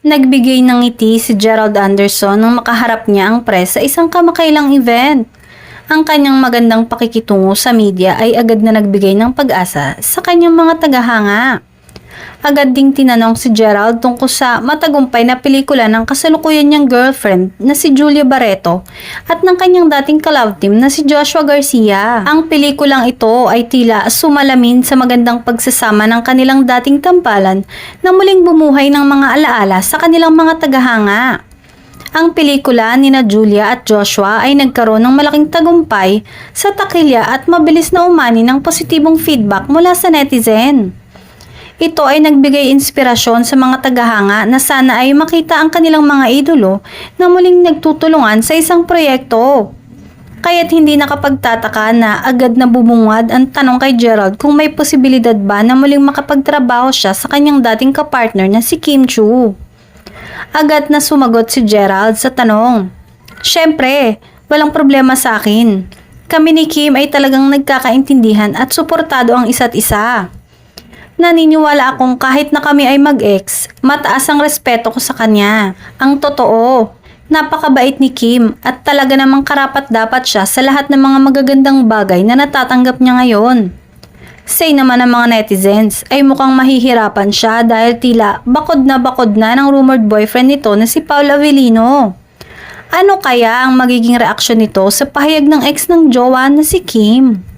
Nagbigay ng ngiti si Gerald Anderson nang makaharap niya ang press sa isang kamakailang event. Ang kanyang magandang pakikitungo sa media ay agad na nagbigay ng pag-asa sa kanyang mga tagahanga. Agad ding tinanong si Gerald tungkol sa matagumpay na pelikula ng kasalukuyan niyang girlfriend na si Julia Barreto at ng kanyang dating ka-love team na si Joshua Garcia. Ang pelikulang ito ay tila sumalamin sa magandang pagsasama ng kanilang dating tampalan na muling bumuhay ng mga alaala sa kanilang mga tagahanga. Ang pelikula ni na Julia at Joshua ay nagkaroon ng malaking tagumpay sa takilya at mabilis na umani ng positibong feedback mula sa netizen. Ito ay nagbigay inspirasyon sa mga tagahanga na sana ay makita ang kanilang mga idolo na muling nagtutulungan sa isang proyekto. Kaya't hindi nakapagtataka na agad na bumungad ang tanong kay Gerald kung may posibilidad ba na muling makapagtrabaho siya sa kanyang dating kapartner na si Kim Chiu. Agad na sumagot si Gerald sa tanong. "Syempre, walang problema sa akin. Kami ni Kim ay talagang nagkakaintindihan at suportado ang isa't isa. Naniniwala akong kahit na kami ay mag-ex, mataas ang respeto ko sa kanya. Ang totoo, napakabait ni Kim at talaga namang karapat-dapat siya sa lahat ng mga magagandang bagay na natatanggap niya ngayon." Say naman ng mga netizens ay mukhang mahihirapan siya dahil tila bakod na ng rumored boyfriend nito na si Paul Avellino. Ano kaya ang magiging reaksyon nito sa pahayag ng ex ng jowa na si Kim?